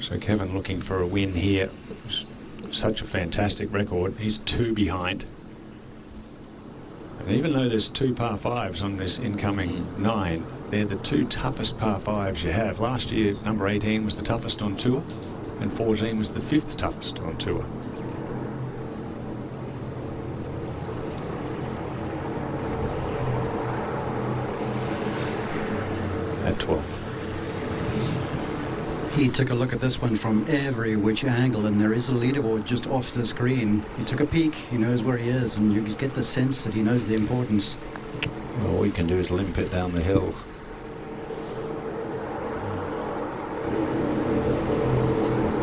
So Kevin looking for a win here. Such a fantastic record. He's 2 behind. And even though there's 2 par 5s on this incoming 9, they're the 2 toughest par 5s you have. Last year, number 18 was the toughest on tour, and 14 was the 5th toughest on tour. At 12. He took a look at this one from every which angle, and there is a leaderboard just off the screen. He took a peek, he knows where he is, and you get the sense that he knows the importance. All we can do is limp it down the hill.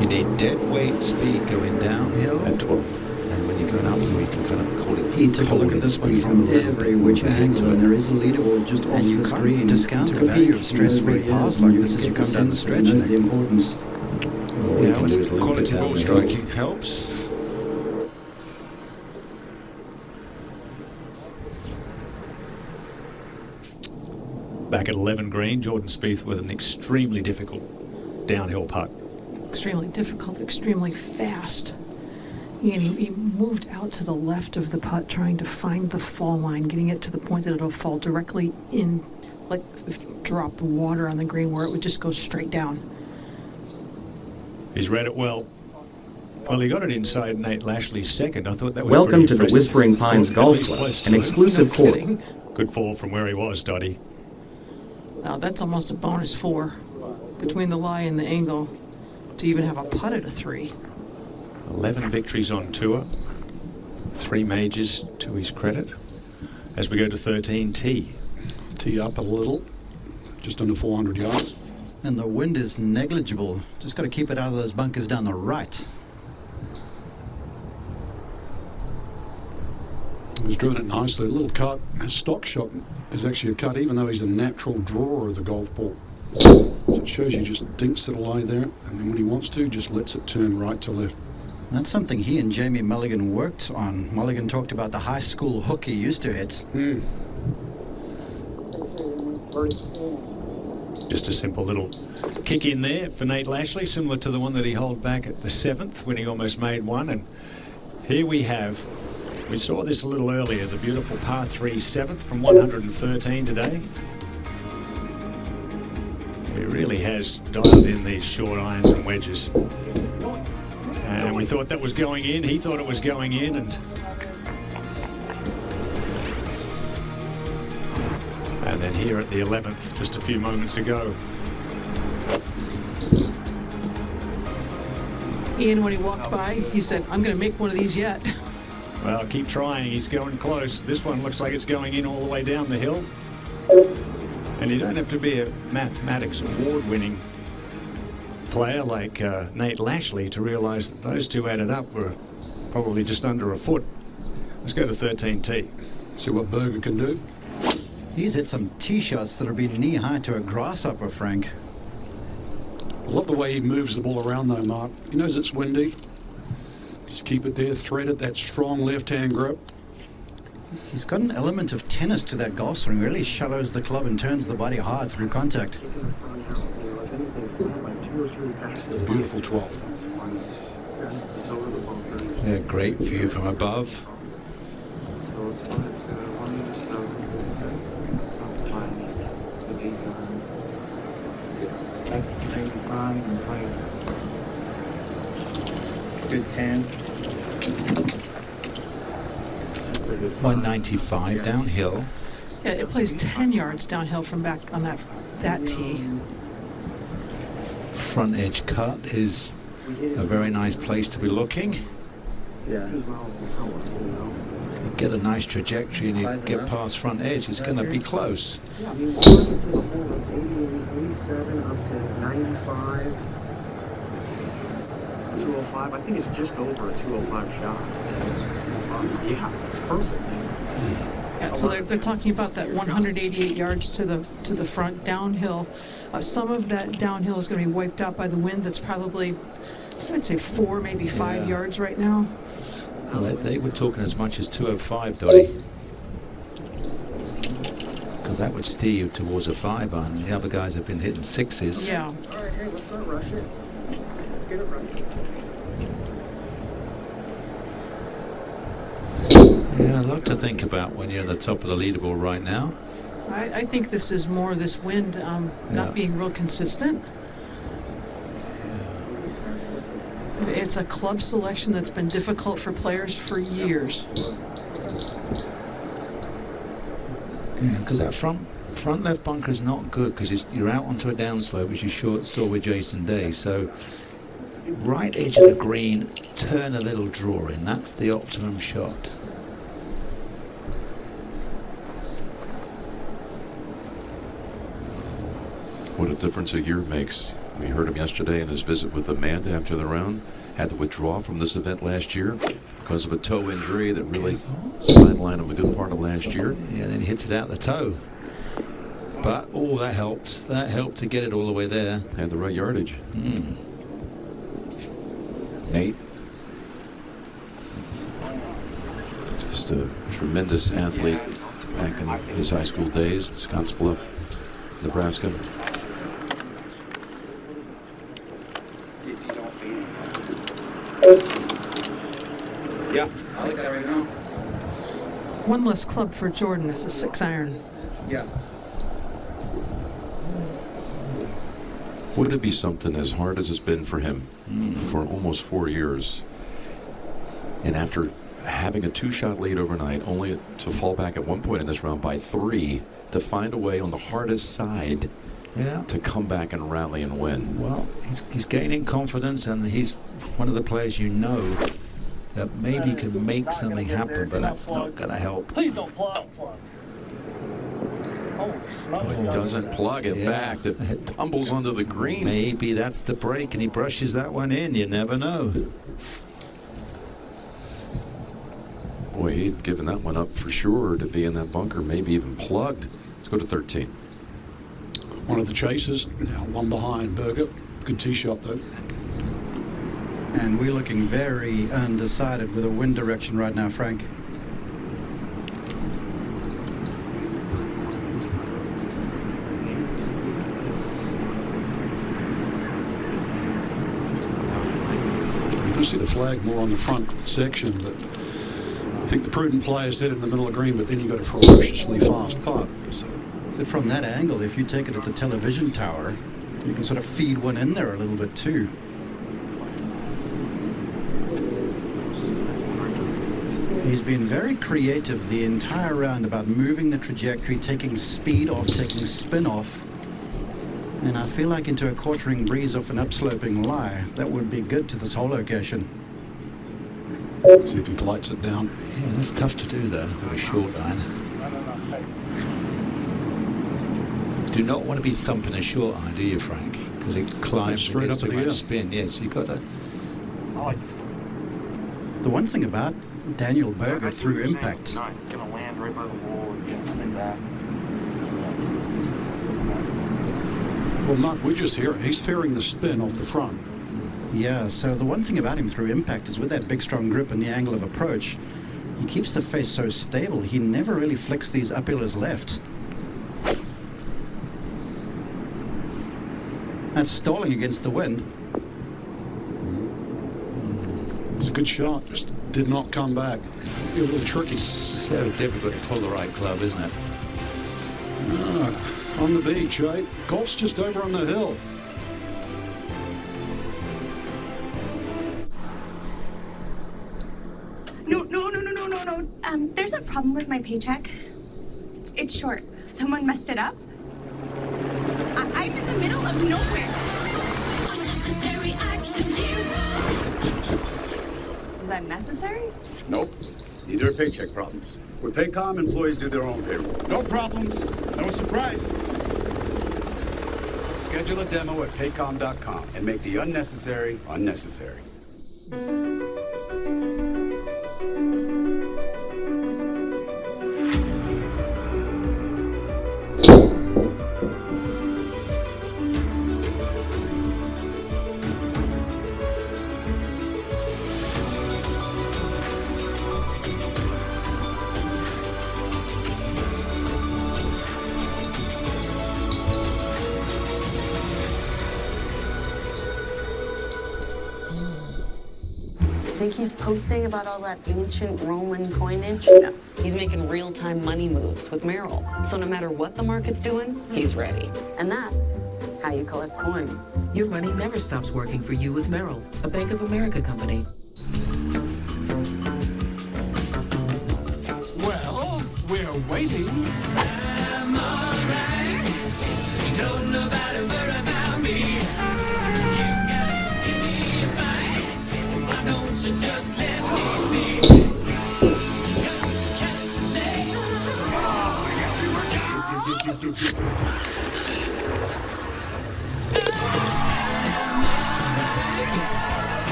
You need dead weight speed going downhill at 12. And when you're going up, you can kind of call it. He took a look at this one from every which angle, and there is a leaderboard just off the screen. Discount the value of stress-free pass like this as you come down the stretch. Knows the importance. Quality ball striking helps. Back at 11 green, Jordan Spieth with an extremely difficult downhill putt. Extremely difficult, extremely fast. And he moved out to the left of the putt, trying to find the fall line, getting it to the point that it'll fall directly in, like if you dropped water on the green, where it would just go straight down. He's read it well. Well, he got it inside Nate Lashley's second. I thought that was Welcome to the impressive. Whispering Pines Golf Club, an exclusive course. Good fall from where he was, Dottie. Now that's almost a bonus 4 between the lie and the angle to even have a putt at a 3. 11 victories on tour, 3 majors to his credit. As we go to 13T. Tee up a little, just under 400 yards. And the wind is negligible. Just got to keep it out of those bunkers down the right. He's driven it nicely, a little cut. His stock shot is actually a cut, even though he's a natural drawer of the golf ball. So it shows you just dinks it lie there, and then when he wants to, just lets it turn right to left. That's something he and Jamie Mulligan worked on. Mulligan talked about the high school hook he used to hit. Just a simple little kick in there for Nate Lashley, similar to the one that he held back at the 7th when he almost made one. And here we saw this a little earlier, the beautiful par 3 7th from 113 today. He really has dialed in these short irons and wedges. And we thought that was going in. He thought it was going in. And then here at the 11th, just a few moments ago. Ian, when he walked by, he said, "I'm going to make one of these yet." Well, keep trying. He's going close. This one looks like it's going in all the way down the hill. And you don't have to be a mathematics award-winning player like Nate Lashley to realize that those two added up were probably just under a foot. Let's go to 13T. See what Berger can do. He's hit some tee shots that have been knee-high to a grasshopper, Frank. I love the way he moves the ball around though, Mark. He knows it's windy. Just keep it there, thread it, that strong left-hand grip. He's got an element of tennis to that golf swing. Really shallows the club and turns the body hard through contact. It's a beautiful 12th. Yeah, great view from above. Good 10. 195 downhill. Yeah, it plays 10 yards downhill from back on that tee. Front edge cut is a very nice place to be looking. Yeah. You get a nice trajectory and you get past front edge, it's going to be close. Yeah, I mean, walking to the hole, it's 87 up to 95. 205. I think it's just over a 205 shot. Yeah, it's perfect. Yeah, so they're talking about that 188 yards to the front downhill. Some of that downhill is going to be wiped out by the wind. That's probably, I'd say 4, maybe 5 yards right now. Well, they were talking as much as 205, Dottie. Because that would steer you towards a 5 iron. The other guys have been hitting 6s. Yeah. All right, hey, let's not rush it. Let's get it right. Yeah, a lot to think about when you're at the top of the leaderboard right now. I think this is more this wind not being real consistent. It's a club selection that's been difficult for players for years. Yeah, because that front left bunker is not good because you're out onto a downslope, which you saw with Jason Day. So right edge of the green, turn a little draw in. That's the optimum shot. What a difference a year makes. We heard him yesterday in his visit with Amanda after the round. Had to withdraw from this event last year because of a toe injury that really sidelined him a good part of last year. Yeah, then he hits it out the toe. But, oh, that helped. That helped to get it all the way there. Had the right yardage. Nate? Just a tremendous athlete back in his high school days, Scottsbluff, Nebraska. Yeah, I like that right now. One less club for Jordan is a 6-iron. Yeah. Would it be something as hard as it's been for him for almost 4 years, and after having a 2-shot lead overnight, only to fall back at one point in this round by 3, to find a way on the hardest side to come back and rally and win? Well, he's gaining confidence, and he's one of the players you know that maybe can make something happen, but that's not going to help. Please don't plug. Holy smokes. He doesn't plug it back. It tumbles onto the green. Maybe that's the break, and he brushes that one in. You never know. Boy, he'd given that one up for sure to be in that bunker, maybe even plugged. Let's go to 13. One of the chasers, now one behind Berger. Good tee shot, though. And we're looking very undecided with a wind direction right now, Frank. You can see the flag more on the front section, but I think the prudent players did it in the middle of the green, but then you got a ferociously fast putt. So. But from that angle, if you take it at the television tower, you can sort of feed one in there a little bit too. He's been very creative the entire round about moving the trajectory, taking speed off, taking spin off. And I feel like into a quartering breeze off an upsloping lie, that would be good to this whole location. See if he lights it down. Yeah, that's tough to do, though, with a short iron. Do not want to be thumping a short iron, do you, Frank? Because it climbs straight up to in the air. spin. Yes, you've got to. The one thing about Daniel Berger through impact. It's going to land right by the wall. It's going to spin back. Well, Mark, we just hear he's fearing the spin off the front. Yeah, so the one thing about him through impact is with that big strong grip and the angle of approach, he keeps the face so stable, he never really flicks these uphillers left. That's stalling against the wind. It's a good shot, just did not come back. A little tricky. So difficult to pull the right club, isn't it? On the beach, right? Golf's just over on the hill. No. There's a problem with my paycheck. It's short. Someone messed it up. I'm in the middle of nowhere. Unnecessary action hero. Is that necessary? Nope. Neither are paycheck problems. With Paycom, employees do their own payroll. No problems, no surprises. Schedule a demo at paycom.com and make the unnecessary unnecessary. think he's posting about all that ancient Roman coinage? No. He's making real-time money moves with Merrill. So no matter what the market's doing, he's ready. And that's how you collect coins. Your money never stops working for you with Merrill, a Bank of America company. Well, we're waiting. I'm alright. Don't nobody worry about me. You got to give me a fight. Why don't you just let me be? Catch a leg.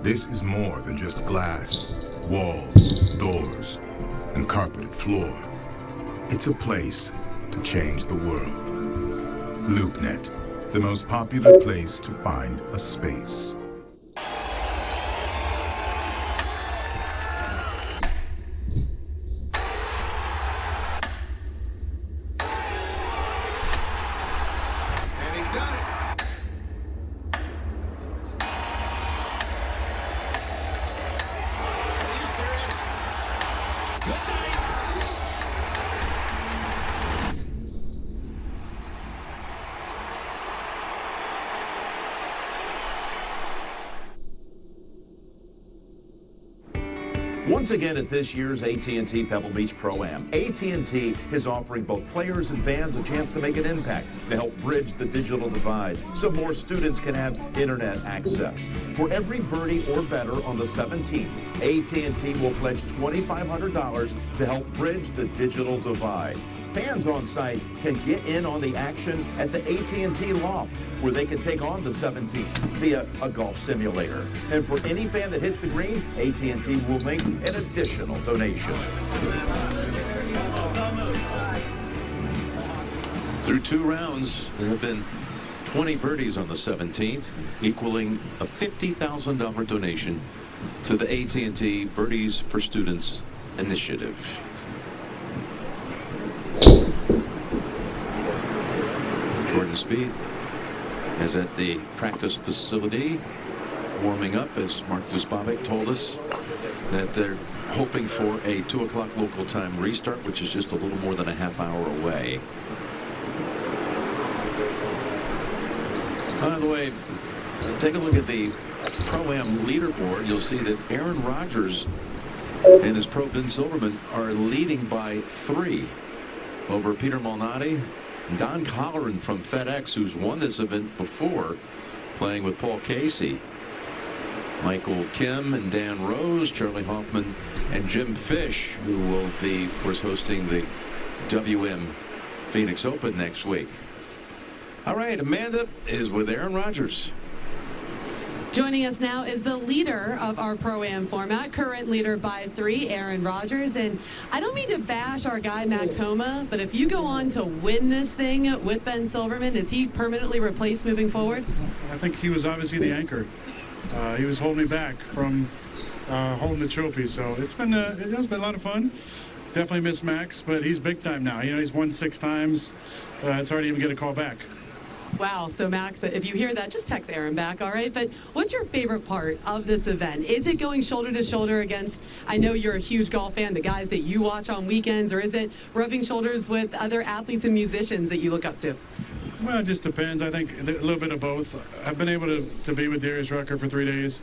This is more than just glass, walls, doors, and carpeted floor. It's a place to change the world. LoopNet, the most popular place to find a space. And he's done it. Are you serious? Good night. Once again at this year's AT&T Pebble Beach Pro-Am, AT&T is offering both players and fans a chance to make an impact to help bridge the digital divide so more students can have internet access. For every birdie or better on the 17th, AT&T will pledge $2,500 to help bridge the digital divide. Fans on site can get in on the action at the AT&T Loft, where they can take on the 17th via a golf simulator. And for any fan that hits the green, AT&T will make an additional donation. Through 2 rounds, there have been 20 birdies on the 17th, equaling a $50,000 donation to the AT&T Birdies for Students initiative. Jordan Spieth is at the practice facility warming up, as Mark Dusbabic told us that they're hoping for a 2 o'clock local time restart, which is just a little more than a half hour away. By the way, take a look at the Pro-Am leaderboard. You'll see that Aaron Rodgers and his pro Ben Silverman are leading by 3 over Peter Malnati. Don Colleran from FedEx, who's won this event before, playing with Paul Casey. Michael Kim and Dan Rose, Charlie Hoffman, and Jim Fish, who will be, of course, hosting the WM Phoenix Open next week. All right, Amanda is with Aaron Rodgers. Joining us now is the leader of our Pro-Am format, current leader by 3, Aaron Rodgers. And I don't mean to bash our guy, Max Homa, but if you go on to win this thing with Ben Silverman, is he permanently replaced moving forward? I think he was obviously the anchor. He was holding me back from holding the trophy. So it has been a lot of fun. Definitely miss Max, but he's big time now. You know, he's won 6 times. It's hard to even get a call back. Wow. So, Max, if you hear that, just text Aaron back, all right? But what's your favorite part of this event? Is it going shoulder to shoulder against, I know you're a huge golf fan, the guys that you watch on weekends, or is it rubbing shoulders with other athletes and musicians that you look up to? Well, it just depends. I think a little bit of both. I've been able to be with Darius Rucker for 3 days.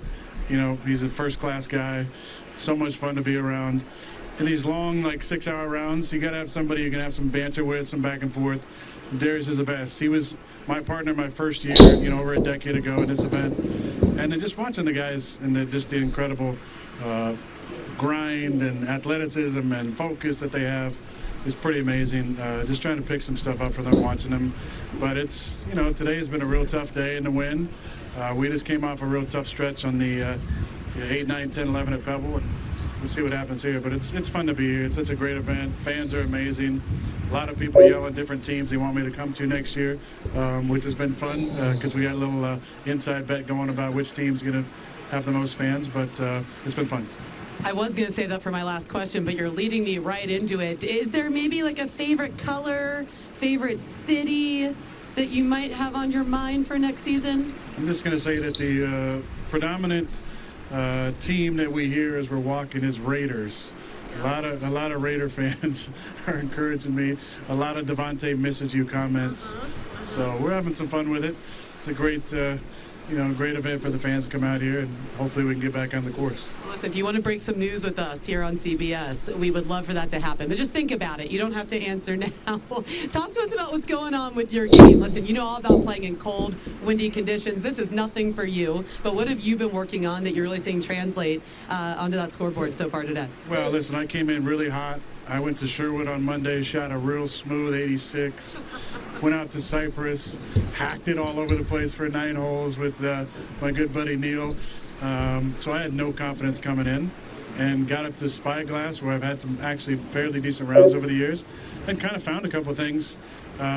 You know, he's a first-class guy. So much fun to be around. In these long, like 6-hour rounds, you got to have somebody you can have some banter with, some back and forth. Darius is the best. He was my partner my first year, you know, over a decade ago in this event. And then just watching the guys and just the incredible grind and athleticism and focus that they have is pretty amazing. Just trying to pick some stuff up for them, watching them. But it's, you know, today's been a real tough day in the wind. We just came off a real tough stretch on the 8, 9, 10, 11 at Pebble. And we'll see what happens here. But it's fun to be here. It's such a great event. Fans are amazing. A lot of people yelling different teams they want me to come to next year, which has been fun because we got a little inside bet going about which team's going to have the most fans. But it's been fun. I was going to say that for my last question, but you're leading me right into it. Is there maybe like a favorite color, favorite city, that you might have on your mind for next season? I'm just going to say that the predominant team that we hear as we're walking is Raiders. A lot of Raider fans are encouraging me. A lot of Devontae misses you comments. So we're having some fun with it. It's a great great event for the fans to come out here, and hopefully we can get back on the course. Listen, if you want to break some news with us here on CBS, we would love for that to happen. But just think about it. You don't have to answer now. Talk to us about what's going on with your game. Listen, you know all about playing in cold, windy conditions. This is nothing for you. But what have you been working on that you're really seeing translate onto that scoreboard so far today? Well, listen, I came in really hot. I went to Sherwood on Monday, shot a real smooth 86. Went out to Cypress, hacked it all over the place for 9 holes with my good buddy Neil. So I had no confidence coming in, and got up to Spyglass, where I've had some actually fairly decent rounds over the years, and kind of found a couple of things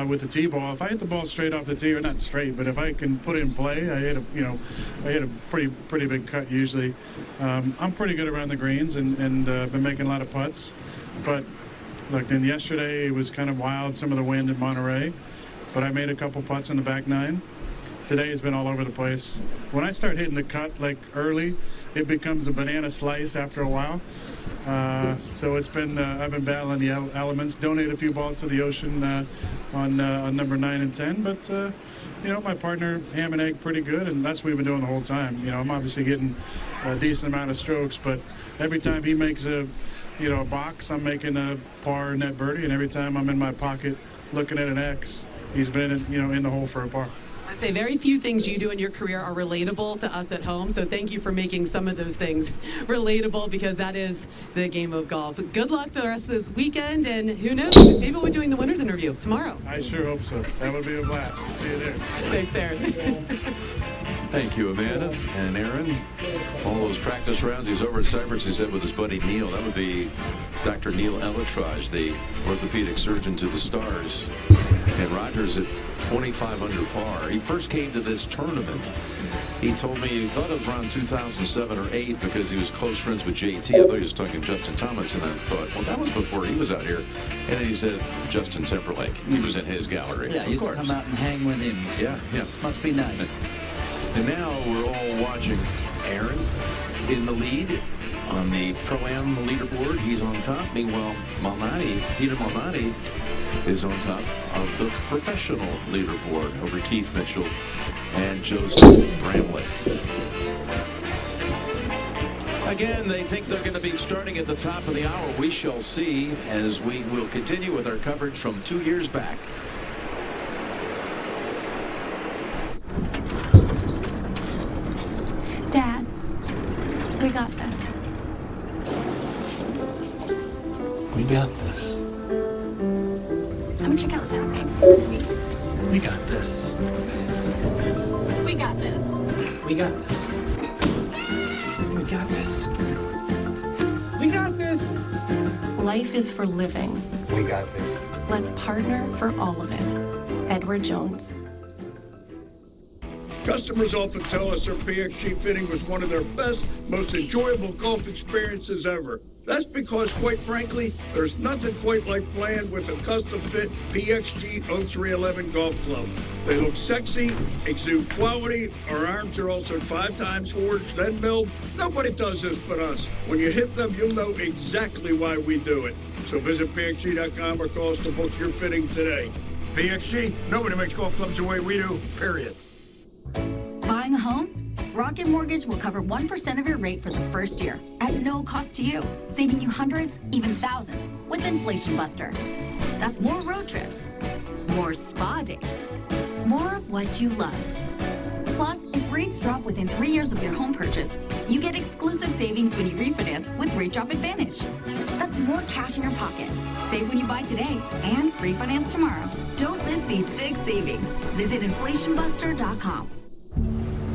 with the tee ball. If I hit the ball straight off the tee, or not straight, but if I can put it in play, I hit a pretty big cut usually. I'm pretty good around the greens, and been making a lot of putts. But look, then yesterday it was kind of wild, some of the wind in Monterey, but I made a couple putts in the back 9. Today has been all over the place. When I start hitting the cut like early, it becomes a banana slice after a while. So it's been I've been battling the elements. Donate a few balls to the ocean on number 9 and 10, but my partner ham and egg pretty good, and that's what we've been doing the whole time. I'm obviously getting a decent amount of strokes, but every time he makes a box, I'm making a par net birdie, and every time I'm in my pocket looking at an X, he's been in the hole for a par. I say very few things you do in your career are relatable to us at home, so thank you for making some of those things relatable, because that is the game of golf. Good luck the rest of this weekend, and who knows, maybe we're doing the winner's interview tomorrow. I sure hope so. That would be a blast. We'll see you there. Thanks, Aaron. Thank you, Amanda and Aaron. All those practice rounds. He was over at Cypress, he said, with his buddy Neil. That would be Dr. Neil Elitrage, the orthopedic surgeon to the stars. And Rogers at 25 under par. He first came to this tournament. He told me he thought it was around 2007 or 8 because he was close friends with JT. I thought he was talking Justin Thomas, and I thought, well, that was before he was out here. And then he said Justin Timberlake. He was in his gallery. Yeah, he used to come out and hang with him. So yeah. Must be nice. And now we're all watching Aaron in the lead on the Pro-Am leaderboard. He's on top. Meanwhile, Peter Malnati is on top of the professional leaderboard over Keith Mitchell and Joseph Bramlett. Again, they think they're going to be starting at the top of the hour. We shall see as we will continue with our coverage from 2 years back. Dad, we got this. We got this. Come check out town, okay? We got this. We got this. We got this. We got this. We got this. Life is for living. We got this. Let's partner for all of it. Edward Jones. Customers often tell us their PXG fitting was one of their best, most enjoyable golf experiences ever. That's because, quite frankly, there's nothing quite like playing with a custom-fit PXG 0311 golf club. They look sexy, exude quality. Our irons are also 5 times forged, then milled. Nobody does this but us. When you hit them, you'll know exactly why we do it. So visit PXG.com or call us to book your fitting today. PXG, nobody makes golf clubs the way we do, period. Buying a home? Rocket Mortgage will cover 1% of your rate for the first year at no cost to you, saving you hundreds, even thousands with Inflation Buster. That's more road trips, more spa days, more of what you love. Plus, if rates drop within 3 years of your home purchase, you get exclusive savings when you refinance with Rate Drop Advantage. That's more cash in your pocket. Save when you buy today and refinance tomorrow. Don't miss these big savings. Visit inflationbuster.com.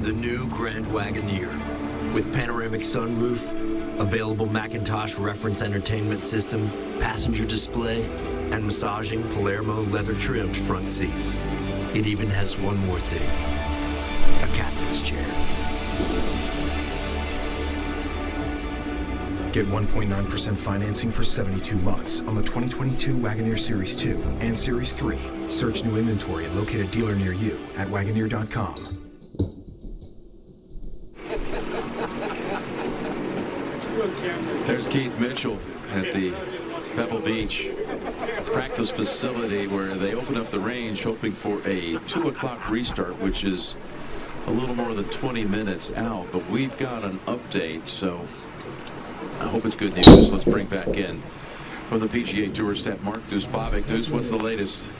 The new Grand Wagoneer. With panoramic sunroof, available Macintosh reference entertainment system, passenger display, and massaging Palermo leather-trimmed front seats. It even has one more thing. A captain's chair. Get 1.9% financing for 72 months on the 2022 Wagoneer Series 2 and Series 3, Search new inventory and locate a dealer near you at Wagoneer.com. There's Keith Mitchell at the Pebble Beach practice facility where they open up the range hoping for a 2 o'clock restart, which is a little more than 20 minutes out. But we've got an update, so I hope it's good news. Let's bring back in from the PGA Tour staff, Mark Dusbovic. Deuce, what's the latest?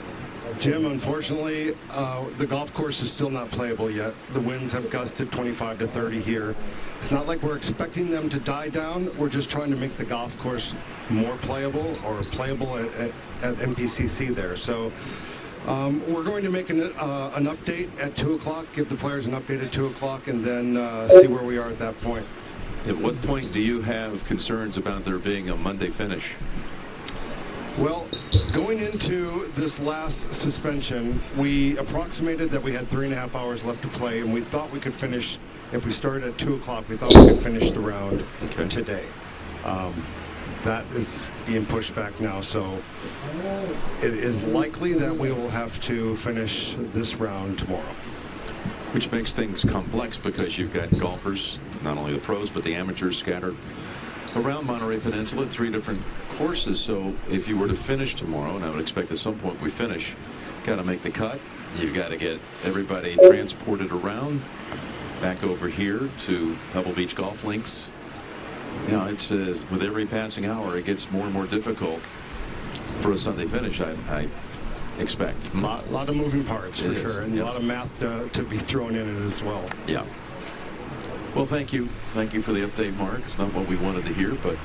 Jim, unfortunately, the golf course is still not playable yet. The winds have gusted 25 to 30 here. It's not like we're expecting them to die down. We're just trying to make the golf course more playable or playable at NPCC there. So we're going to make an update at 2 o'clock, give the players an update at 2 o'clock, and then see where we are at that point. At what point do you have concerns about there being a Monday finish? Well, going into this last suspension, we approximated that we had 3.5 hours left to play, and we thought we could finish, if we started at 2 o'clock, we thought we could finish the round today. That is being pushed back now, so it is likely that we will have to finish this round tomorrow. Which makes things complex because you've got golfers, not only the pros, but the amateurs scattered around Monterey Peninsula at 3 different courses. So if you were to finish tomorrow, and I would expect at some point we finish, got to make the cut. You've got to get everybody transported around back over here to Pebble Beach Golf Links. You know, it's with every passing hour, it gets more and more difficult for a Sunday finish, I expect. A lot of moving parts, for sure, and a lot of math to be thrown in it as well. Yeah. Well, thank you. Thank you for the update, Mark. It's not what we wanted to hear, but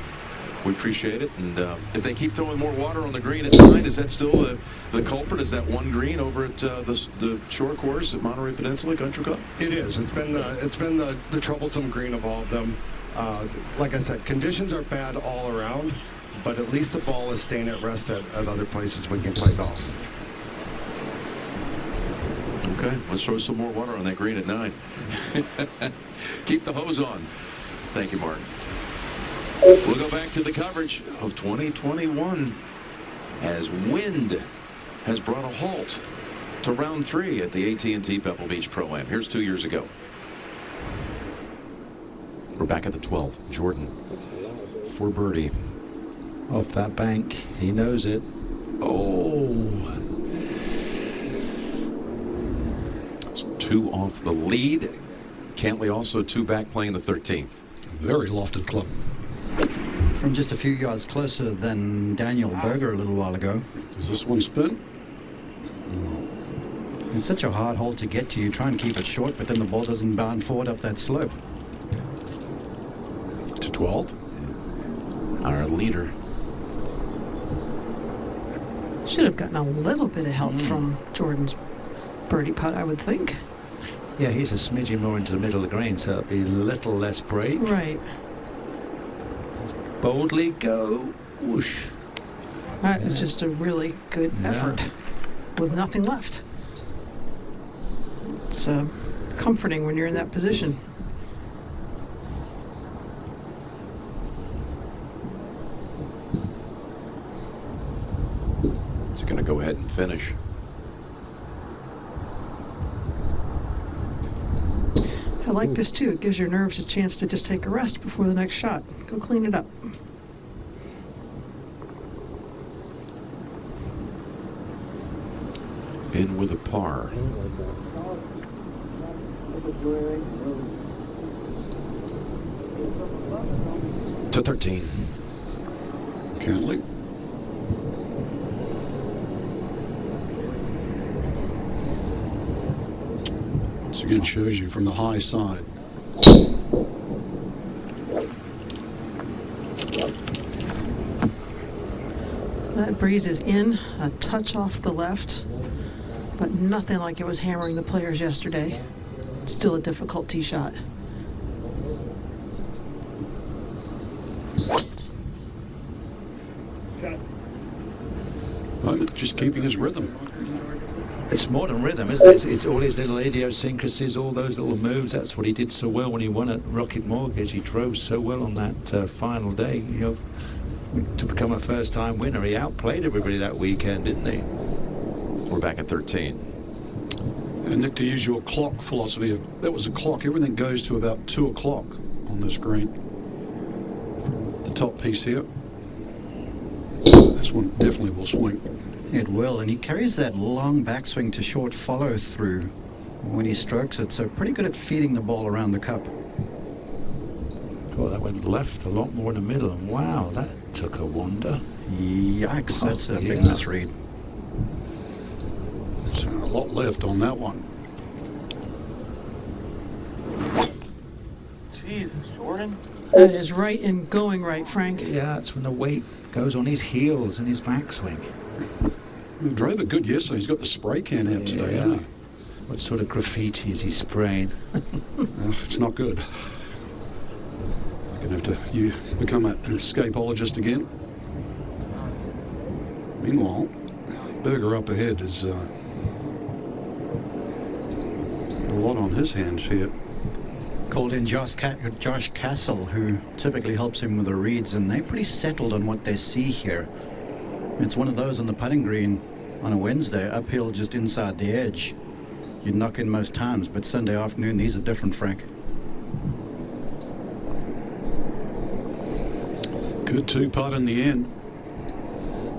we appreciate it. And if they keep throwing more water on the green at 9, is that still the culprit? Is that one green over at the shore course at Monterey Peninsula Country Club? It is. It's been the troublesome green of all of them. Like I said, conditions are bad all around, but at least the ball is staying at rest at other places we can play golf. Okay, let's throw some more water on that green at 9. Keep the hose on. Thank you, Mark. We'll go back to the coverage of 2021 as wind has brought a halt to round 3 at the AT&T Pebble Beach Pro-Am. Here's 2 years ago. We're back at the 12th. Jordan for birdie. Off that bank. He knows it. Oh. 2 off the lead. Cantley also 2 back, playing the 13th. Very lofted club. From just a few yards closer than Daniel Berger a little while ago. Does this one spin? It's such a hard hole to get to. You try and keep it short, but then the ball doesn't bound forward up that slope. To 12. Our leader. Should have gotten a little bit of help from Jordan's birdie putt, I would think. Yeah, he's a smidgen more into the middle of the green, so it'll be a little less break. Right. Boldly go. Whoosh. That is just a really good effort with nothing left. It's comforting when you're in that position. He's going to go ahead and finish. I like this too. It gives your nerves a chance to just take a rest before the next shot. Go clean it up. In with a par. To 13. Cantley. Once again, shows you from the high side. That breeze is in, a touch off the left, but nothing like it was hammering the players yesterday. Still a difficult tee shot. Moment, just keeping his rhythm. It's more than rhythm, isn't it? It's all his little idiosyncrasies, all those little moves. That's what he did so well when he won at Rocket Mortgage. He drove so well on that final day. You know, to become a first-time winner, he outplayed everybody that weekend, didn't he? We're back at 13. And Nick, to use your clock philosophy, if that was a clock, everything goes to about 2 o'clock on this green. The top piece here. This one definitely will swing. It will, and he carries that long backswing to short follow through when he strokes it, so pretty good at feeding the ball around the cup. Oh, that went left a lot more in the middle. Wow, that took a wander. Yikes, that's a big yeah. misread. So a lot left on that one. Jesus, Jordan. That is right and going right, Frank. Yeah, that's when the weight goes on his heels and his backswing. He drove it good yesterday. He's got the spray can out today, hasn't he? What sort of graffiti is he spraying? It's not good. You're going to have to become an escapologist again. Meanwhile, Berger up ahead is a lot on his hands here. Called in Josh Castle, who typically helps him with the reads, and they're pretty settled on what they see here. It's one of those on the putting green on a Wednesday, uphill just inside the edge. You'd knock in most times, but Sunday afternoon, these are different, Frank. Good two-putt in the end.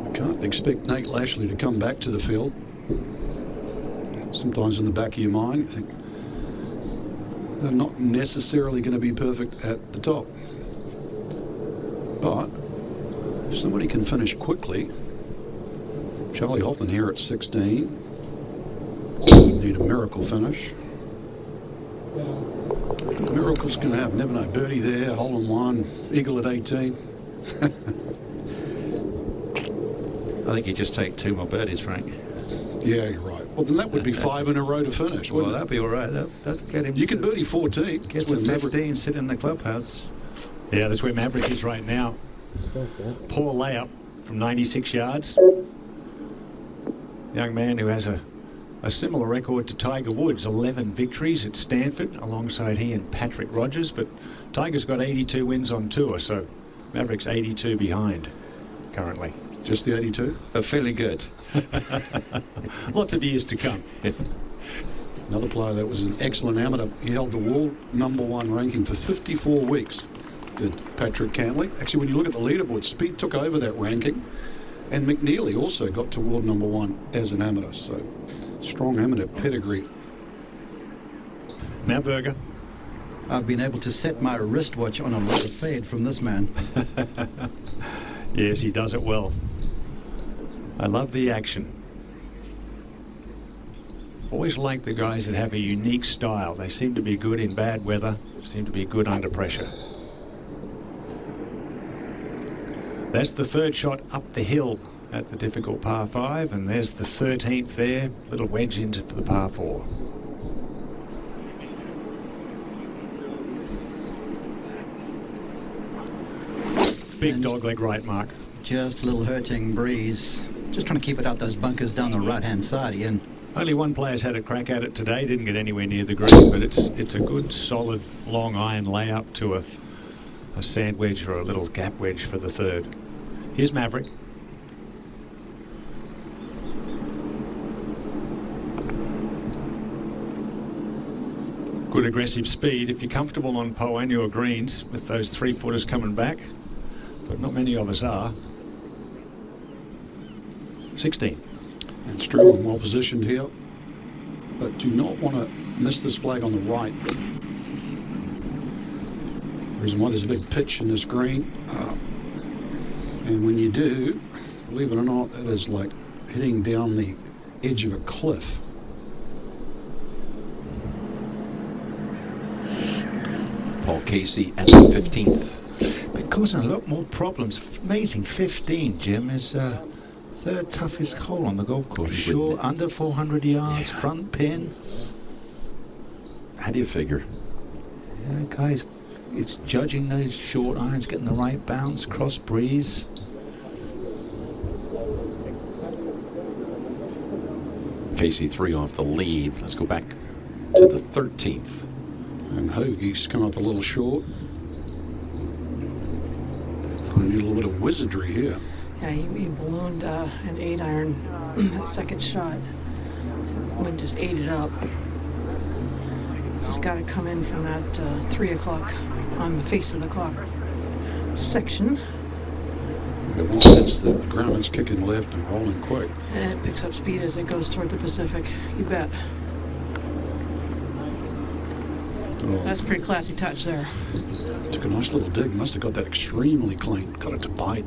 I can't expect Nate Lashley to come back to the field. Sometimes in the back of your mind, you think they're not necessarily going to be perfect at the top. But if somebody can finish quickly, Charlie Hoffman here at 16. Need a miracle finish. Miracle's going to have never know birdie there, hole in one, eagle at 18. I think you just take 2 more birdies, Frank. Yeah, you're right. Well, then that would be 5 in a row to finish, Well, wouldn't that'd be all right. That'd get him. You can birdie 14. Get to 15, sit in the clubhouse. Yeah, that's where Maverick is right now. Poor layup from 96 yards. Young man who has a similar record to Tiger Woods, 11 victories at Stanford, alongside he and Patrick Rogers. But Tiger's got 82 wins on tour, so Maverick's 82 behind currently. Just the 82? Feeling good. Lots of years to come. Another player that was an excellent amateur. He held the world #1 ranking for 54 weeks, did Patrick Cantley. Actually, when you look at the leaderboard, Spieth took over that ranking, and McNeely also got to world #1 as an amateur. So strong amateur pedigree. Now Berger. I've been able to set my wristwatch on a lot of fade from this man. Yes, he does it well. I love the action. I've always liked the guys that have a unique style. They seem to be good in bad weather, seem to be good under pressure. That's the third shot up the hill at the difficult par 5, and there's the 13th there, little wedge into the par 4. Big dogleg right, Mark. Just a little hurting breeze. Just trying to keep it out those bunkers down the right-hand side, Ian. Only one player's had a crack at it today. Didn't get anywhere near the green, but it's a good, solid, long iron layup to a sand wedge or a little gap wedge for the third. Here's Maverick. Good aggressive speed. If you're comfortable on Poa annua greens with those 3-footers coming back, but not many of us are. 16. And Strickland well positioned here, but do not want to miss this flag on the right. The reason why there's a big pitch in this green, and when you do, believe it or not, that is like hitting down the edge of a cliff. Paul Casey at the 15th. Been causing a lot more problems. Amazing. 15, Jim, is third toughest hole on the golf course. Short, under 400 yards, front pin. How do you figure? Yeah, guys, it's judging those short irons, getting the right bounce, cross breeze. Casey 3 off the lead. Let's go back to the 13th. And Hoagie's come up a little short. We need a little bit of wizardry here. Yeah, he ballooned an 8-iron that second shot. Wind just ate it up. This has got to come in from that 3 o'clock on the face of the clock section. Yeah, once that's the ground, it's kicking left and rolling quick. And it picks up speed as it goes toward the Pacific. You bet. Oh. That's a pretty classy touch there. Took a nice little dig. Must have got that extremely clean. Got it to bite.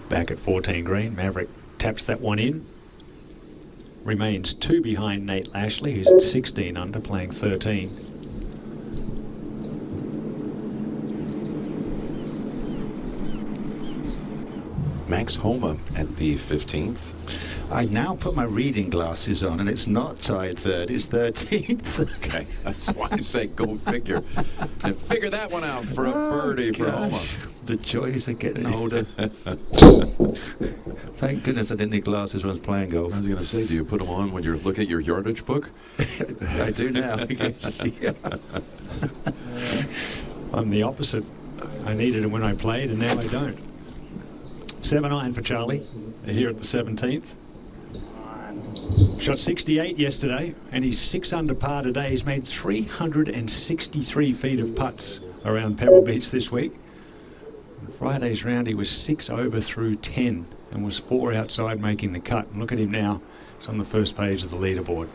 Back at 14 green, Maverick taps that one in. Remains 2 behind Nate Lashley, who's at 16 under, playing 13. Max Homa at the 15th. I now put my reading glasses on, and it's not tied third, it's 13th. Okay, that's why I say go figure. And figure that one out for a birdie for Homa. The joys of getting older. Thank goodness I didn't need glasses when I was playing golf. I was going to say, do you put them on when you look at your yardage book? I do now. Yes. Yeah. I'm the opposite. I needed it when I played, and now I don't. 7-iron for Charlie here at the 17th. Shot 68 yesterday, and he's 6 under par today. He's made 363 feet of putts around Pebble Beach this week. On Friday's round, he was 6 over through 10 and was 4 outside making the cut. And look at him now. He's on the first page of the leaderboard.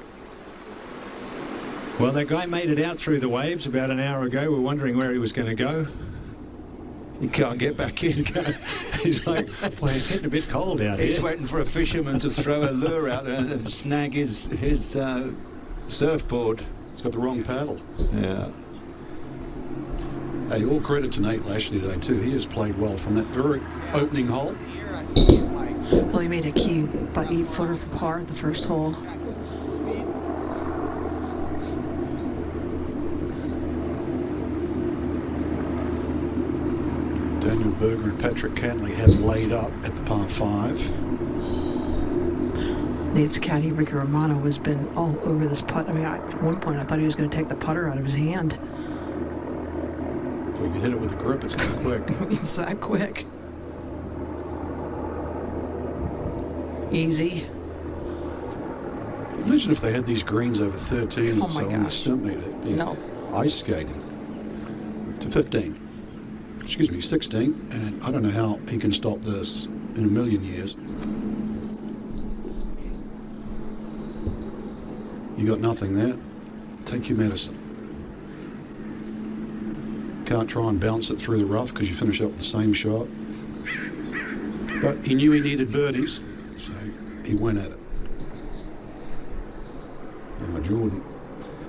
Well, that guy made it out through the waves about an hour ago. We're wondering where he was going to go. He can't get back in. He's like, boy, it's getting a bit cold out here. He's waiting for a fisherman to throw a lure out and snag his surfboard. It's got the wrong paddle. Yeah. Hey, all credit to Nate Lashley today, too. He has played well from that very opening hole. Well, he made a key about 8-footer for par at the first hole. Daniel Berger and Patrick Cantley have laid up at the par 5. Nate's caddy, Ricky Romano, has been all over this putt. I mean, at one point I thought he was going to take the putter out of his hand. So he could hit it with a grip. It's that quick. It's that quick. Easy. Imagine if they had these greens over 13 Oh and my so on the gosh. stump meter. It'd be No. Ice skating to 15. Excuse me, 16. And I don't know how he can stop this in a million years. You got nothing there. Take your medicine. Can't try and bounce it through the rough because you finish up with the same shot. But he knew he needed birdies, so he went at it. Now, Jordan.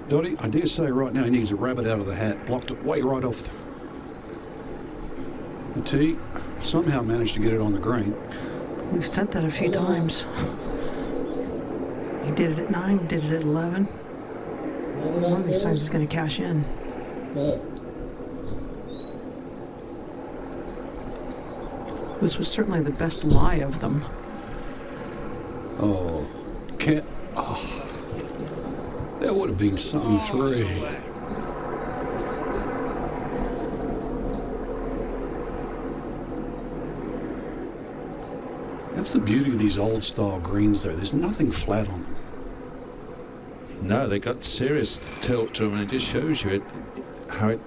Dottie, I dare say right now he needs a rabbit out of the hat. Blocked it way right off the tee. Somehow managed to get it on the green. We've said that a few times. He did it at 9, did it at 11. One of these times he's going to cash in. This was certainly the best lie of them. Oh, can't. Oh, that would have been something 3. That's the beauty of these old style greens though. There's nothing flat on them. No, they got serious tilt to them, and it just shows you how it.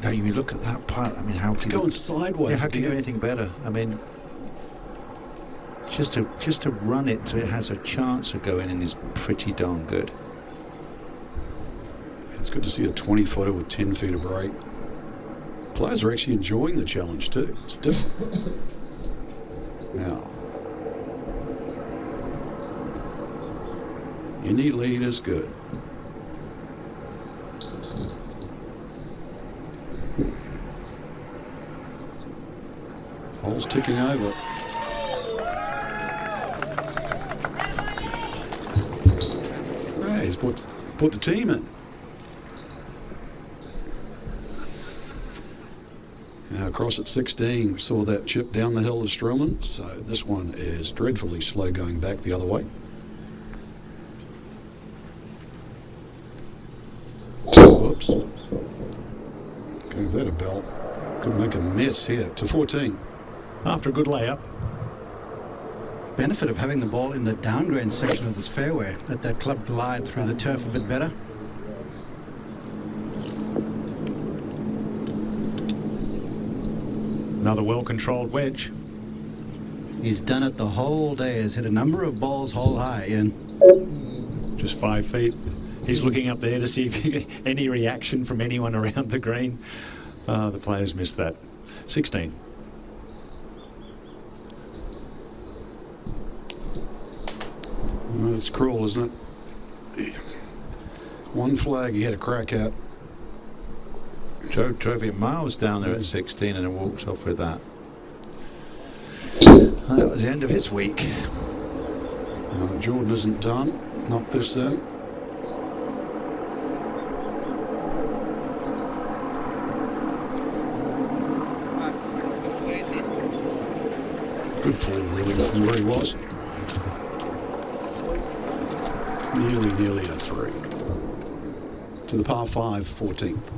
Now you look at that part. I mean, how It's going sideways. Yeah, how can you do anything better? I mean, just to run it so it has a chance of going in is pretty darn good. It's good to see a 20-footer with 10 feet of break. Players are actually enjoying the challenge too. It's different. Now, any lead is good. Hole's ticking over. Hey, he's put the team in. Now across at 16, we saw that chip down the hill of Strowman, so this one is dreadfully slow going back the other way. Whoops. Gave that a belt. Could make a mess here to 14. after a good layup. Benefit of having the ball in the downgrade section of this fairway. Let that club glide through the turf a bit better. Another well-controlled wedge. He's done it the whole day. Has hit a number of balls hole high in. Just 5 feet. He's looking up there to see if he get any reaction from anyone around the green. The players missed that. 16. Well, it's cruel, isn't it? One flag he had a crack at. Trophy Miles down there at 16 and then walks off with that. That was the end of his week. Jordan isn't done. Not this then. Good fall, really, from where he was. Nearly a 3. To the par 5, 14th.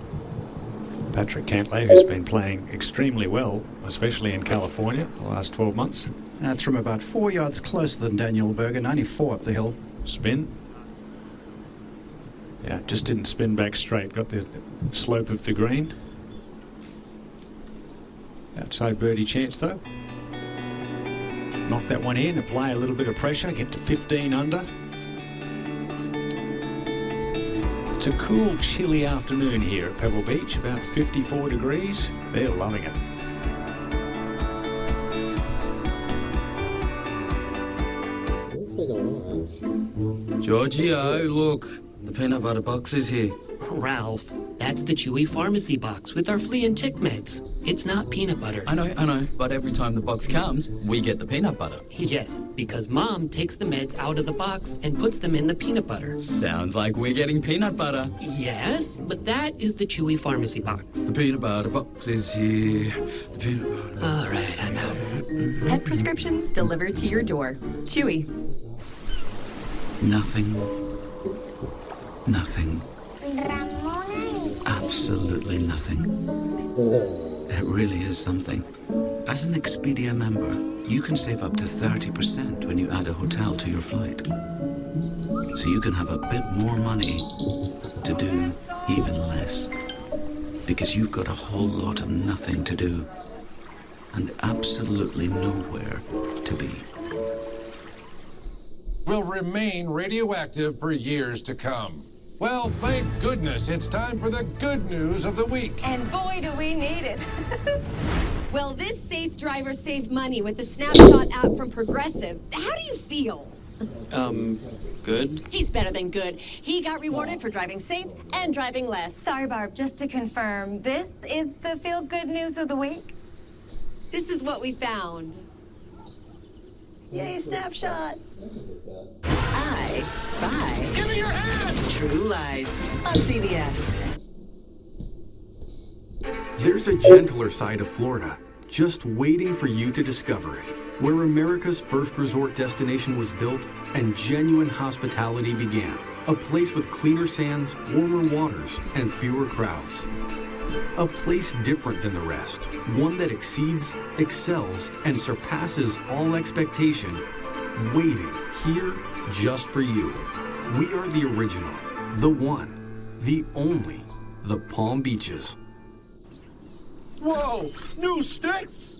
Patrick Cantlay, who's been playing extremely well, especially in California the last 12 months. That's from about 4 yards closer than Daniel Berger, 94 up the hill. Spin. Yeah, just didn't spin back straight. Got the slope of the green. Outside birdie chance though. Knock that one in, apply a little bit of pressure, get to 15 under. It's a cool, chilly afternoon here at Pebble Beach, about 54 degrees. They're loving it. Giorgio, look, the peanut butter box is here. Ralph, that's the Chewy Pharmacy box with our flea and tick meds. It's not peanut butter. I know, but every time the box comes, we get the peanut butter. Yes, because Mom takes the meds out of the box and puts them in the peanut butter. Sounds like we're getting peanut butter. Yes, but that is the Chewy Pharmacy box. The peanut butter box is here. The peanut butter. All right, I know. Pet prescriptions delivered to your door. Chewy. Nothing. Absolutely nothing. It really is something. As an Expedia member, you can save up to 30% when you add a hotel to your flight. So you can have a bit more money to do even less. Because you've got a whole lot of nothing to do and absolutely nowhere to be. Will remain radioactive for years to come. Well, thank goodness it's time for the good news of the week. And boy, do we need it. Well, this safe driver saved money with the Snapshot app from Progressive. How do you feel? Good? He's better than good. He got rewarded for driving safe and driving less. Sorry, Barb, just to confirm, this is the feel-good news of the week? This is what we found. Yay, Snapshot. I spy. Give me your hand! True Lies on CBS. There's a gentler side of Florida, just waiting for you to discover it, where America's first resort destination was built and genuine hospitality began. A place with cleaner sands, warmer waters, and fewer crowds. A place different than the rest, one that exceeds, excels, and surpasses all expectation, waiting here just for you. We are the original, the one, the only, the Palm Beaches. Whoa! New sticks!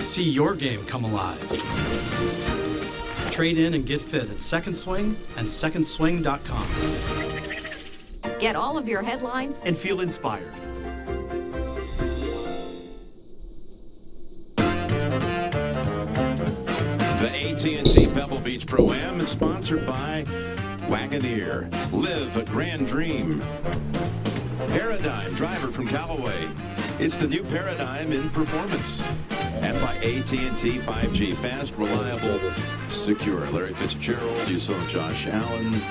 See your game come alive. Trade in and get fit at Second Swing and secondswing.com. Get all of your headlines And feel inspired. The AT&T Pebble Beach Pro-Am is sponsored by Wagoneer. Live a grand dream. Paradigm driver from Callaway. It's the new paradigm in performance. And by AT&T 5G, fast, reliable, secure. Larry Fitzgerald, you saw Josh Allen,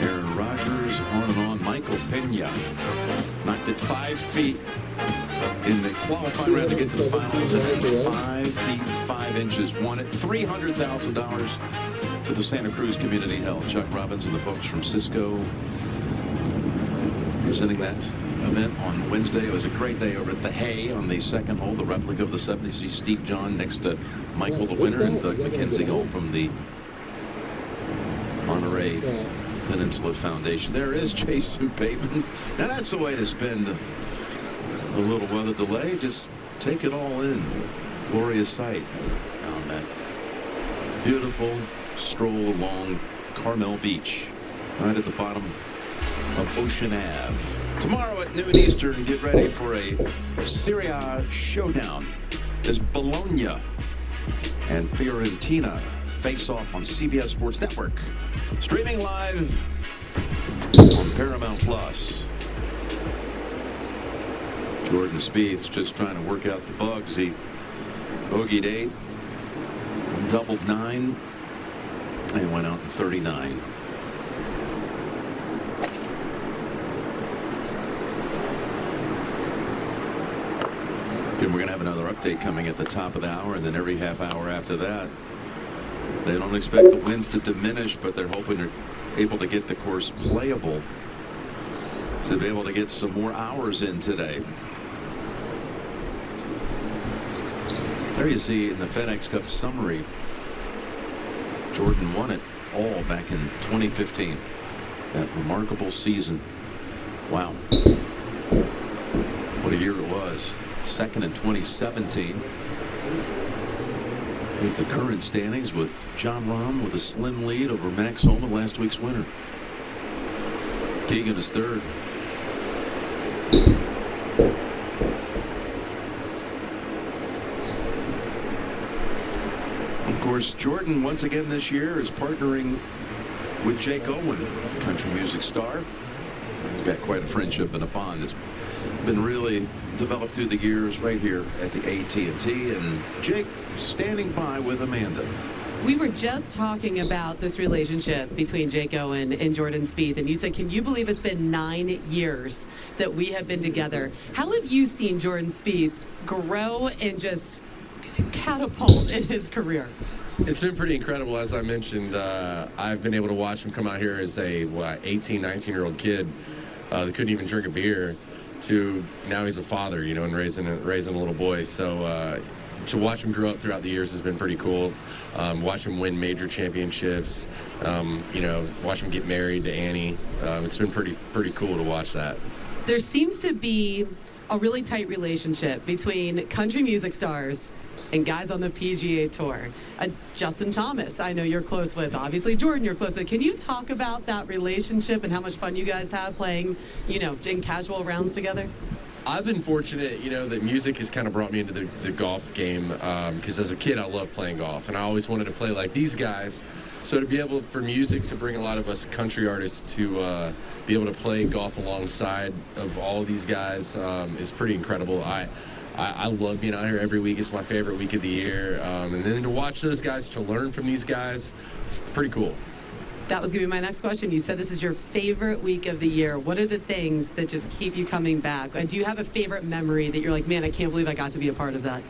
Aaron Rodgers, on and on. Michael Pena knocked it 5 feet in the qualifying round to get to the finals, and then 5 feet 5 inches won it. $300,000 to the Santa Cruz Community Health. Chuck Robbins and the folks from Cisco presenting that event on Wednesday. It was a great day over at the Hay on the second hole, the replica of the 70s. Steve John next to Michael, the winner, and Doug McKenzie hole from the Monterey Peninsula Foundation. There is Jason Bateman. Now that's the way to spend a little weather delay. Just take it all in. Glorious sight on that beautiful stroll along Carmel Beach, right at the bottom of Ocean Ave. Tomorrow at noon Eastern, get ready for a Serie A showdown as Bologna and Fiorentina face off on CBS Sports Network. Streaming live on Paramount Plus. Jordan Spieth's just trying to work out the bugs. He bogeyed 8, doubled 9, and went out in 39. And we're going to have another update coming at the top of the hour, and then every half hour after that. They don't expect the winds to diminish, but they're hoping they're able to get the course playable to be able to get some more hours in today. There you see in the FedEx Cup summary, Jordan won it all back in 2015. That remarkable season. Wow. What a year it was. Second in 2017. Here's the current standings with John Rahm with a slim lead over Max Homa, last week's winner. Keegan is third. Of course, Jordan once again this year is partnering with Jake Owen, country music star. He's got quite a friendship and a bond that's been really developed through the years right here at the AT&T, and Jake standing by with Amanda. We were just talking about this relationship between Jake Owen and Jordan Spieth, and you said, can you believe it's been 9 years that we have been together? How have you seen Jordan Spieth grow and just catapult in his career? It's been pretty incredible. As I mentioned, I've been able to watch him come out here as a 18, 19-year-old kid that couldn't even drink a beer, to now he's a father, you know, and raising a little boy. So to watch him grow up throughout the years has been pretty cool. Watch him win major championships, you know, watch him get married to Annie. It's been pretty cool to watch that. There seems to be a really tight relationship between country music stars and guys on the PGA Tour. Justin Thomas, I know you're close with. Obviously, Jordan, you're close with. Can you talk about that relationship and how much fun you guys have playing, you know, in casual rounds together? I've been fortunate, you know, that music has kind of brought me into the golf game, because as a kid I loved playing golf, and I always wanted to play like these guys. So to be able for music to bring a lot of us country artists to be able to play golf alongside of all of these guys is pretty incredible. I love being out here every week. It's my favorite week of the year, and then to watch those guys, to learn from these guys, it's pretty cool. That was going to be my next question. You said this is your favorite week of the year. What are the things that just keep you coming back? And do you have a favorite memory that you're like, man, I can't believe I got to be a part of that?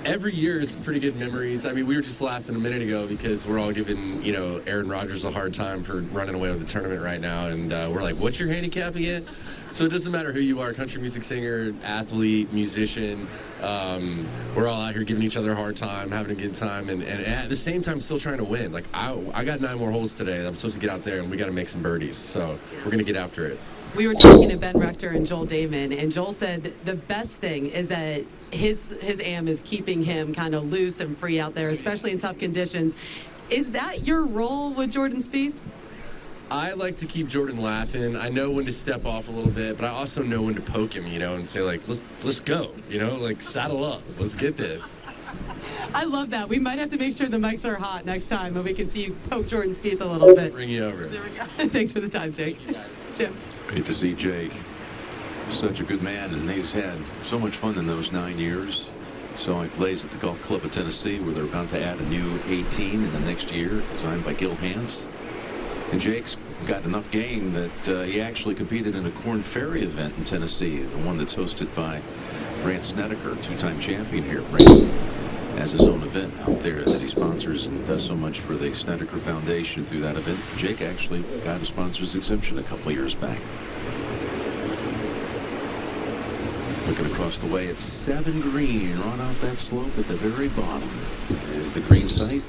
Every year is pretty good memories. I mean, we were just laughing a minute ago because we're all giving, you know, Aaron Rodgers a hard time for running away with the tournament right now. And we're like, what's your handicap again? So it doesn't matter who you are, country music singer, athlete, musician. We're all out here giving each other a hard time, having a good time, and at the same time still trying to win. Like, I got 9 more holes today. I'm supposed to get out there, and we got to make some birdies. So we're going to get after it. We were talking to Ben Rector and Joel Damon, and Joel said the best thing is that his am is keeping him kind of loose and free out there, especially in tough conditions. Is that your role with Jordan Spieth? I like to keep Jordan laughing. I know when to step off a little bit, but I also know when to poke him, you know, and say, like, let's go, you know, like, saddle up. Let's get this. I love that. We might have to make sure the mics are hot next time and we can see you poke Jordan Spieth a little bit. Bring you over. There we go. Thanks for the time, Jake. Thank you guys. Jim. Great to see Jake. Such a good man, and he's had so much fun in those 9 years. So he plays at the Golf Club of Tennessee, where they're about to add a new 18 in the next year, designed by Gil Hans. And Jake's got enough game that he actually competed in a Korn Ferry event in Tennessee, the one that's hosted by Brant Snedeker, two-time champion here. Brant has his own event out there that he sponsors and does so much for the Snedeker Foundation through that event. Jake actually got a sponsor's exemption a couple of years back. Looking across the way at 7 green, right off that slope at the very bottom. There's the green site.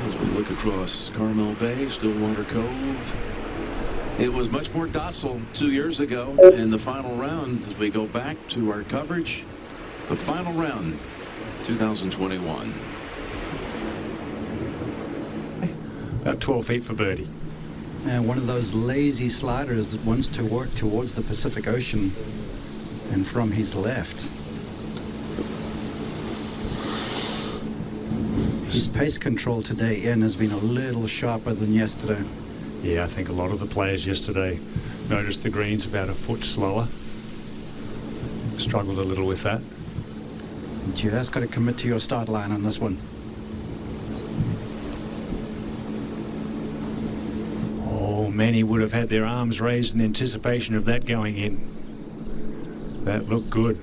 As we look across Carmel Bay, Stillwater Cove. It was much more docile 2 years ago in the final round. As we go back to our coverage, the final round, 2021. About 12 feet for birdie. And one of those lazy sliders that wants to work towards the Pacific Ocean and from his left. His pace control today, Ian, has been a little sharper than yesterday. Yeah, I think a lot of the players yesterday noticed the greens about a foot slower. Struggled a little with that. You just got to commit to your start line on this one. Oh, many would have had their arms raised in anticipation of that going in. That looked good.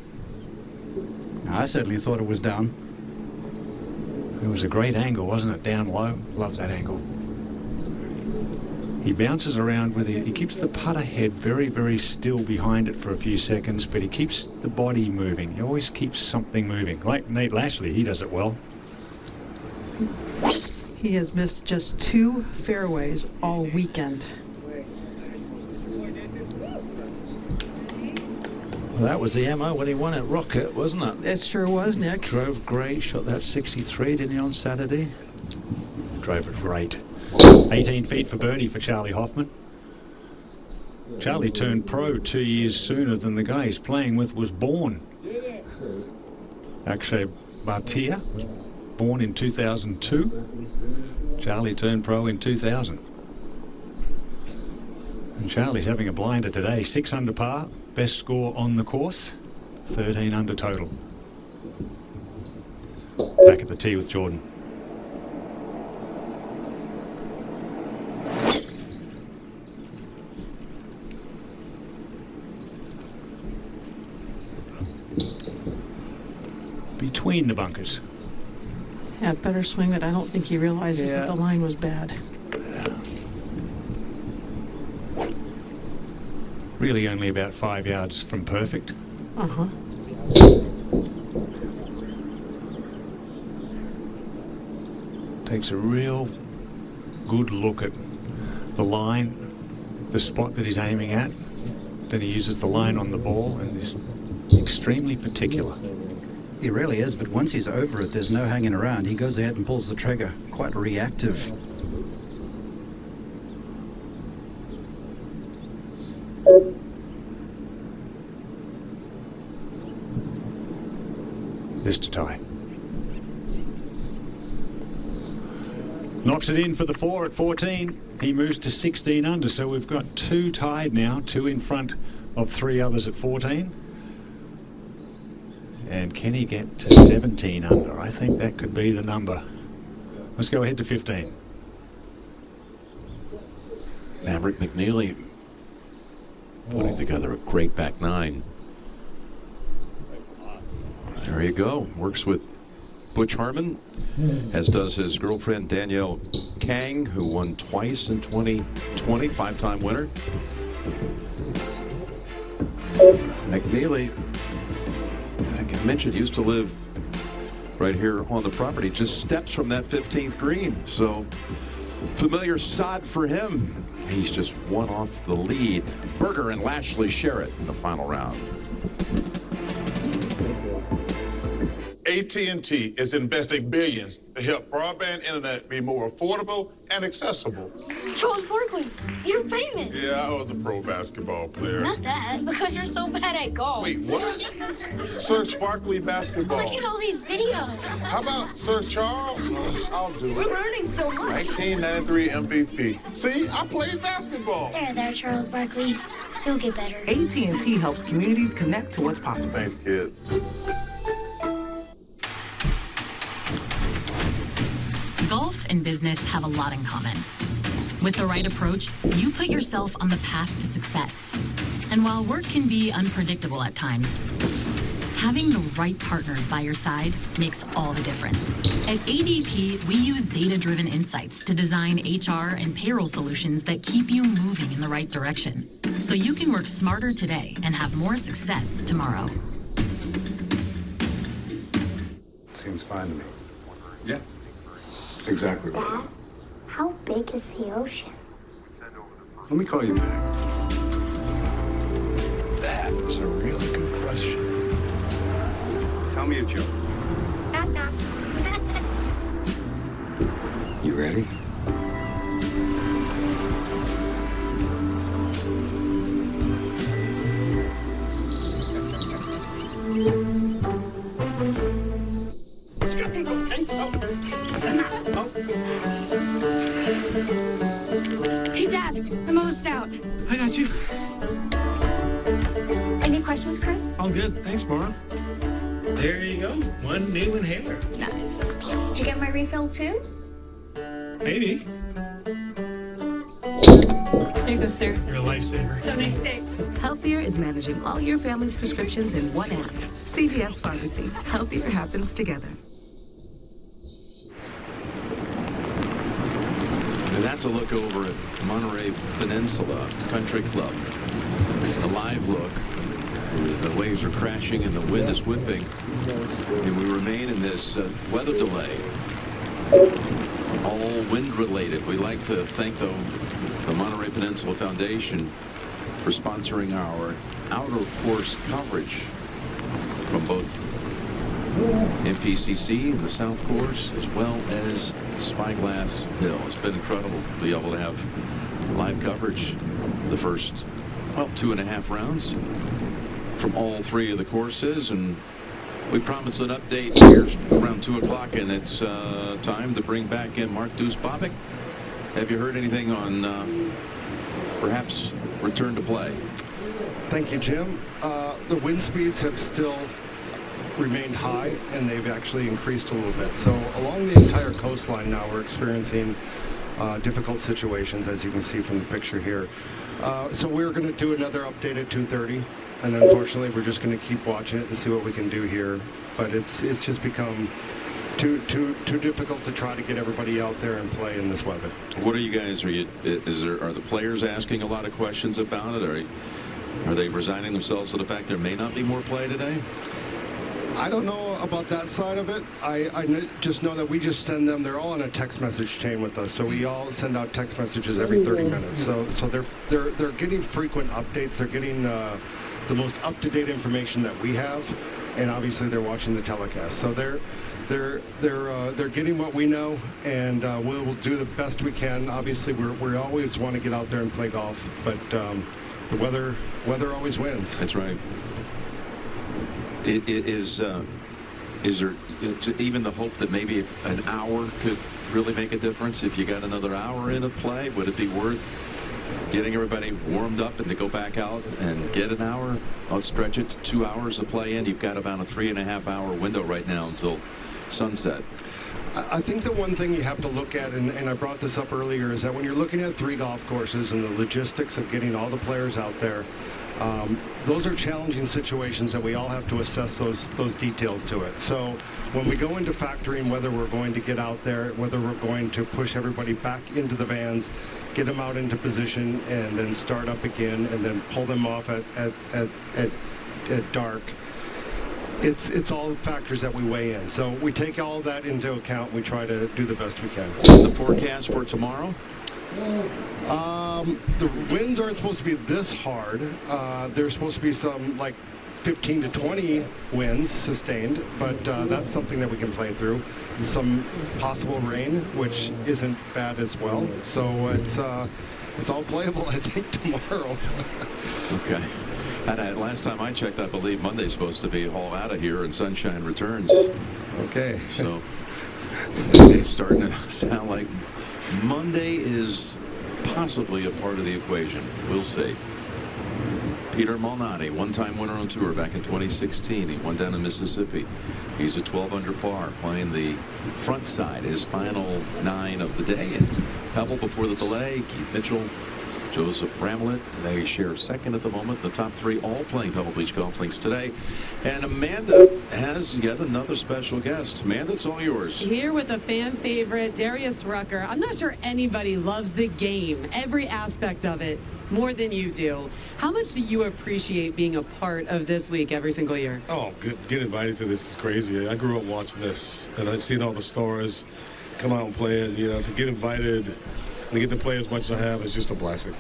I certainly thought it was down. It was a great angle, wasn't it? Down low. Love that angle. He bounces around with it. He keeps the putter head very, very still behind it for a few seconds, but he keeps the body moving. He always keeps something moving. Like Nate Lashley, he does it well. He has missed just 2 fairways all weekend. Well, that was the MO when he won at Rocket, wasn't it? It sure was, Nick. Drove great, shot that 63, didn't he, on Saturday? Drove it great. 18 feet for birdie for Charlie Hoffman. Charlie turned pro 2 years sooner than the guy he's playing with was born. Akshay Bhatia was born in 2002. Charlie turned pro in 2000. And Charlie's having a blinder today. 6 under par, best score on the course, 13 under total. Back at the tee with Jordan. Between the bunkers. Yeah, better swing it. I don't think he realizes that the line was bad. Really only about 5 yards from perfect. Uh-huh. Takes a real good look at the line, the spot that he's aiming at. Then he uses the line on the ball and is extremely particular. He really is, but once he's over it, there's no hanging around. He goes ahead and pulls the trigger. Quite reactive. This to tie. Knocks it in for the 4 at 14. He moves to 16 under, so we've got 2 tied now, 2 in front of 3 others at 14. And can he get to 17 under? I think that could be the number. Let's go ahead to 15. Maverick McNeely putting together a great back 9. There you go. Works with Butch Harmon, as does his girlfriend Danielle Kang, who won twice in 2020, 5-time winner. McNeely, like I mentioned, used to live right here on the property, just steps from that 15th green. So familiar sod for him. He's just one off the lead. Berger and Lashley share it in the final round. AT&T is investing billions to help broadband internet be more affordable and accessible. Charles Barkley, you're famous. Yeah, I was a pro basketball player. Not that, because you're so bad at golf. Wait, what? Search Barkley basketball. Look at all these videos. How about Search Charles? I'll do it. We're learning so much. 1993 MVP. See, I played basketball. There, Charles Barkley. You'll get better. AT&T helps communities connect to what's possible. Thanks, kid. Golf and business have a lot in common. With the right approach, you put yourself on the path to success. And while work can be unpredictable at times, having the right partners by your side makes all the difference. At ADP, we use data-driven insights to design HR and payroll solutions that keep you moving in the right direction, so you can work smarter today and have more success tomorrow. Seems fine to me. Yeah. Exactly right. Dad, how big is the ocean? Let me call you back. That is a really good question. Tell me a joke. Knock, knock. You ready? Hey, Dad, I'm almost out. I got you. Any questions, Chris? All good. Thanks, Mara. There you go. One new inhaler. Nice. Did you get my refill too? Maybe. There you go, sir. You're a lifesaver. Have a nice day. Healthier is managing all your family's prescriptions in one app. CVS Pharmacy. Healthier happens together. And that's a look over at Monterey Peninsula Country Club. A live look as the waves are crashing and the wind is whipping. And we remain in this weather delay. All wind related. We'd like to thank the Monterey Peninsula Foundation for sponsoring our outer course coverage from both MPCC and the South Course, as well as Spyglass Hill. It's been incredible to be able to have live coverage the first, well, 2.5 rounds from all 3 of the courses, and we promised an update here around 2 o'clock, and it's time to bring back in Mark Deuce-Bobick. Have you heard anything on perhaps return to play? Thank you, Jim. The wind speeds have still remained high, and they've actually increased a little bit. So along the entire coastline now we're experiencing difficult situations, as you can see from the picture here. So we're going to do another update at 2:30, and unfortunately we're just going to keep watching it and see what we can do here. But it's just become too difficult to try to get everybody out there and play in this weather. What are you guys? Are the players asking a lot of questions about it? Are they resigning themselves to the fact there may not be more play today? I don't know about that side of it. I just know that we just send them. They're all on a text message chain with us, so we all send out text messages every 30 minutes. So they're getting frequent updates. They're getting the most up-to-date information that we have, and obviously they're watching the telecast. So they're getting what we know, and we'll do the best we can. Obviously, we always want to get out there and play golf, but the weather always wins. That's right. Is there even the hope that maybe if an hour could really make a difference? If you got another hour in of play, would it be worth getting everybody warmed up and to go back out and get an hour? Let's stretch it to 2 hours of play in. You've got about a 3.5-hour window right now until sunset. I think the one thing you have to look at, and I brought this up earlier, is that when you're looking at 3 golf courses and the logistics of getting all the players out there, those are challenging situations that we all have to assess those details to it. So when we go into factoring whether we're going to get out there, whether we're going to push everybody back into the vans, get them out into position, and then start up again, and then pull them off at dark, it's all factors that we weigh in. So we take all that into account. We try to do the best we can. The forecast for tomorrow? The winds aren't supposed to be this hard. There's supposed to be some like 15 to 20 winds sustained, but that's something that we can play through. And some possible rain, which isn't bad as well. So it's all playable, I think, tomorrow. Okay. And last time I checked, I believe Monday's supposed to be all out of here and sunshine returns. Okay. So it's starting to sound like Monday is possibly a part of the equation. We'll see. Peter Malnati, one-time winner on tour back in 2016. He won down in Mississippi. He's a 12 under par, playing the front side, his final 9 of the day. And Pebble before the delay. Keith Mitchell Joseph Bramlett. They share second at the moment. The top three all playing Pebble Beach golf links today. And Amanda has yet another special guest. Amanda, it's all yours. Here with a fan favorite, Darius Rucker. I'm not sure anybody loves the game, every aspect of it, more than you do. How much do you appreciate being a part of this week every single year? Oh, get invited to this is crazy. I grew up watching this, and I've seen all the stars come out and play it. You know, to get invited and to get to play as much as I have is just a blessing.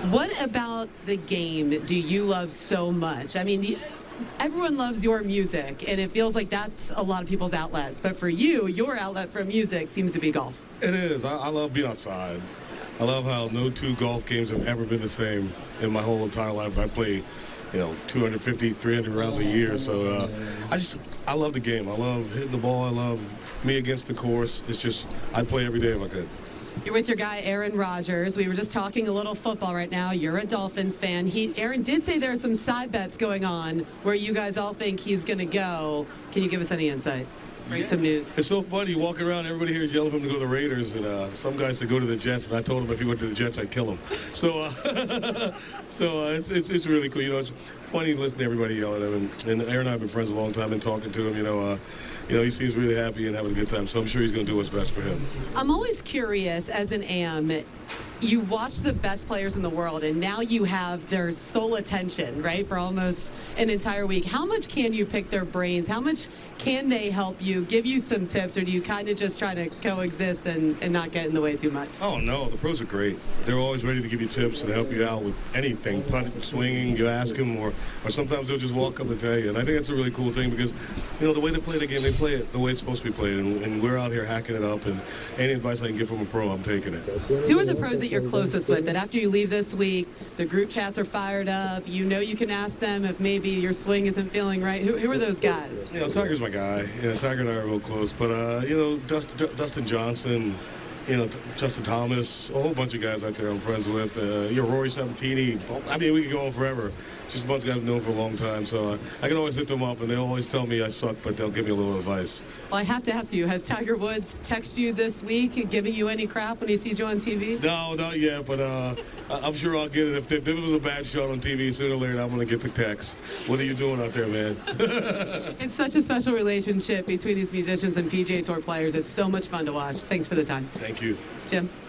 What about the game do you love so much? I mean, everyone loves your music, and it feels like that's a lot of people's outlets. But for you, your outlet for music seems to be golf. It is. I love being outside. I love how no two golf games have ever been the same in my whole entire life. I play, 250, 300 rounds a year. So I love the game. I love hitting the ball. I love me against the course. It's just, I'd play every day if I could. You're with your guy, Aaron Rodgers. We were just talking a little football right now. You're a Dolphins fan. Aaron did say there are some side bets going on where you guys all think he's going to go. Can you give us any insight? Bring some news. It's so funny. You walk around, everybody here is yelling for him to go to the Raiders, and some guy said go to the Jets, and I told him if he went to the Jets, I'd kill him. So, it's really cool. It's funny to listen to everybody yell at him, and Aaron and I have been friends a long time and talking to him. He seems really happy and having a good time, so I'm sure he's going to do what's best for him. I'm always curious, as an AM, you watch the best players in the world, and now you have their sole attention, right, for almost an entire week. How much can you pick their brains? How much can they help you, give you some tips, or do you kind of just try to coexist and not get in the way too much? Oh, no, the pros are great. They're always ready to give you tips and help you out with anything, putting, swinging, you ask them, or sometimes they'll just walk up and tell you. And I think that's a really cool thing because, the way they play the game, they play it the way it's supposed to be played, and we're out here hacking it up, and any advice I can get from a pro, I'm taking it. Who are the pros that you're closest with, that after you leave this week, the group chats are fired up, you can ask them if maybe your swing isn't feeling right? Who are those guys? Tiger's my guy. Tiger and I are real close. But, Dustin Johnson, Justin Thomas, a whole bunch of guys out there I'm friends with. Rory Sabatini. I mean, we could go on forever. Just a bunch of guys I've known for a long time. So I can always hit them up, and they'll always tell me I suck, but they'll give me a little advice. Well, I have to ask you, has Tiger Woods texted you this week, giving you any crap when he sees you on TV? No, not yet, but I'm sure I'll get it. If it was a bad shot on TV, sooner or later I'm going to get the text. What are you doing out there, man? It's such a special relationship between these musicians and PGA Tour players. It's so much fun to watch. Thanks for the time. Thank you. Jim.